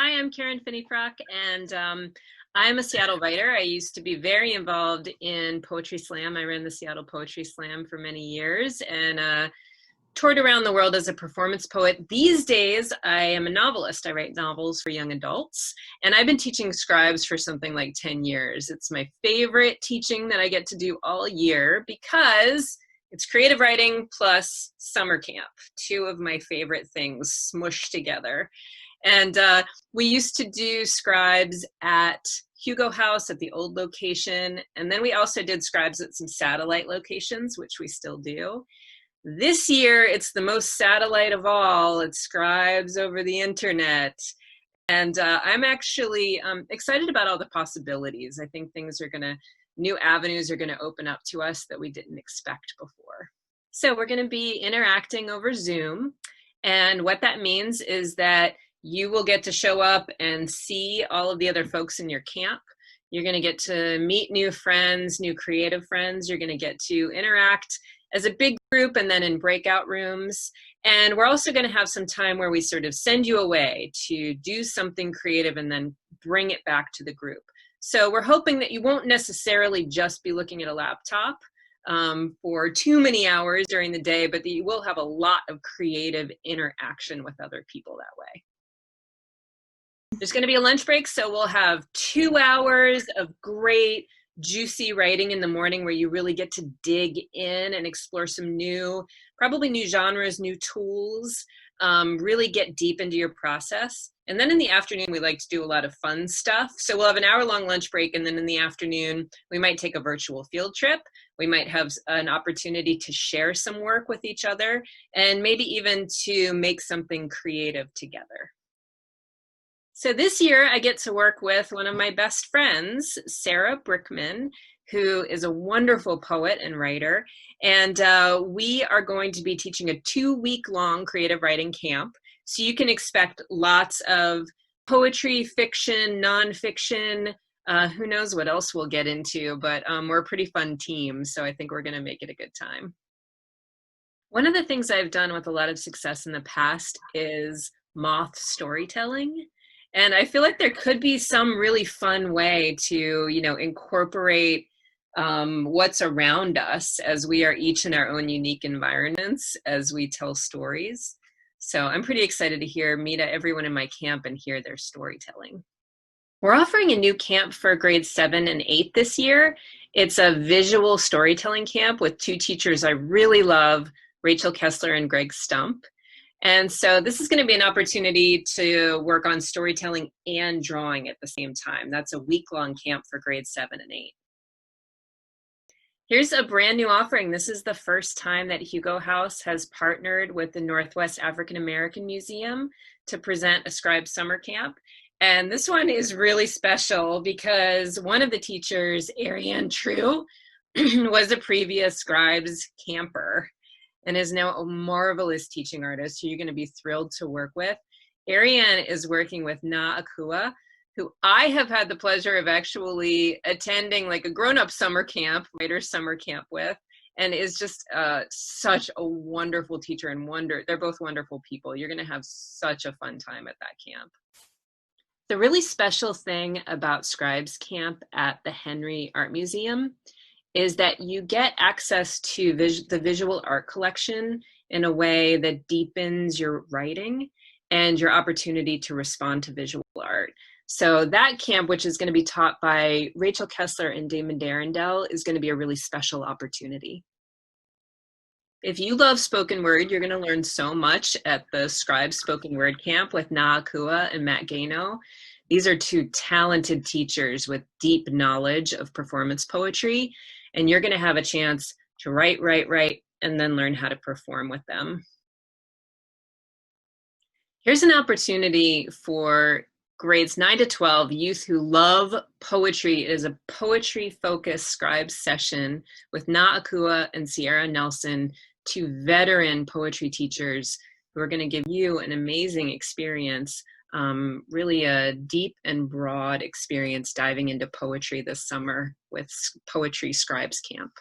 Hi, I'm Karen Finneyfrock, and I'm a Seattle writer. I used to be very involved in Poetry Slam. I ran the Seattle Poetry Slam for many years and toured around the world as a performance poet. These days, I am a novelist. I write novels for young adults, and I've been teaching Scribes for something like 10 years. It's my favorite teaching that I get to do all year because it's creative writing plus summer camp, two of my favorite things smushed together. And we used to do Scribes at Hugo House at the old location. And then we also did Scribes at some satellite locations, which we still do. This year, it's the most satellite of all. It's Scribes over the internet. And I'm actually excited about all the possibilities. I think new avenues are going to open up to us that we didn't expect before. So we're going to be interacting over Zoom. And what that means is that you will get to show up and see all of the other folks in your camp. You're going to get to meet new friends, new creative friends. You're going to get to interact as a big group and then in breakout rooms. And we're also going to have some time where we sort of send you away to do something creative and then bring it back to the group. So we're hoping that you won't necessarily just be looking at a laptop for too many hours during the day, but that you will have a lot of creative interaction with other people that way. There's going to be a lunch break, so we'll have 2 hours of great, juicy writing in the morning where you really get to dig in and explore some probably new genres, new tools, really get deep into your process. And then in the afternoon, we like to do a lot of fun stuff. So we'll have an hour-long lunch break, and then in the afternoon, we might take a virtual field trip. We might have an opportunity to share some work with each other, and maybe even to make something creative together. So this year I get to work with one of my best friends, Sarah Brickman, who is a wonderful poet and writer. And we are going to be teaching a 2-week-long creative writing camp. So you can expect lots of poetry, fiction, nonfiction, who knows what else we'll get into, but we're a pretty fun team. So I think we're gonna make it a good time. One of the things I've done with a lot of success in the past is Moth Storytelling. And I feel like there could be some really fun way to, incorporate what's around us as we are each in our own unique environments as we tell stories. So I'm pretty excited to meet everyone in my camp and hear their storytelling. We're offering a new camp for grades 7 and 8 this year. It's a visual storytelling camp with 2 teachers I really love, Rachel Kessler and Greg Stump. And so this is going to be an opportunity to work on storytelling and drawing at the same time. That's a week-long camp for grades 7 and 8. Here's a brand new offering. This is the first time that Hugo House has partnered with the Northwest African American Museum to present a Scribe summer camp. And this one is really special because one of the teachers, Ariane True, was a previous Scribes camper and is now a marvelous teaching artist who you're going to be thrilled to work with. Ariane is working with Na Akua, who I have had the pleasure of actually attending like a grown-up summer camp, writer's summer camp with, and is just such a wonderful teacher and they're both wonderful people. You're going to have such a fun time at that camp. The really special thing about Scribes Camp at the Henry Art Museum is that you get access to the visual art collection in a way that deepens your writing and your opportunity to respond to visual art. So that camp, which is going to be taught by Rachel Kessler and Damon Darendell, is going to be a really special opportunity. If you love spoken word, you're going to learn so much at the Scribe Spoken Word Camp with Na Akua and Matt Gaino. These are 2 talented teachers with deep knowledge of performance poetry, and you're going to have a chance to write, and then learn how to perform with them. Here's an opportunity for grades 9 to 12, youth who love poetry. It is a poetry-focused Scribe session with Na Akua and Sierra Nelson, 2 veteran poetry teachers who are going to give you an amazing experience, really a deep and broad experience diving into poetry this summer with Poetry Scribes Camp.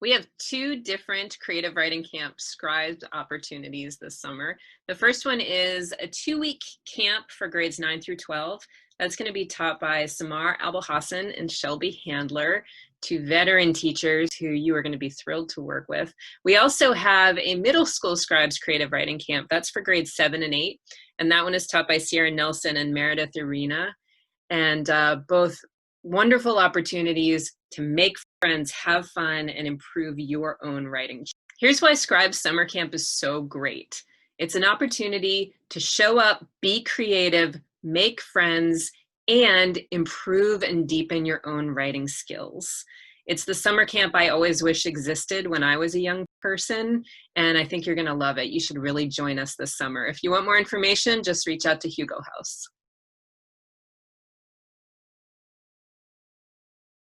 We have two different creative writing camp Scribes opportunities this summer. The first one is a 2-week camp for grades 9 through 12. That's going to be taught by Samar Abulhassan and Shelby Handler, two veteran teachers who you are going to be thrilled to work with. We also have a middle school Scribes creative writing camp. That's for grades 7 and 8. And that one is taught by Sierra Nelson and Meredith Arena. And both wonderful opportunities to make friends, have fun, and improve your own writing. Here's why Scribe Summer Camp is so great. It's an opportunity to show up, be creative, make friends, and improve and deepen your own writing skills. It's the summer camp I always wish existed when I was a young person, and I think you're going to love it. You should really join us this summer. If you want more information, just reach out to Hugo House.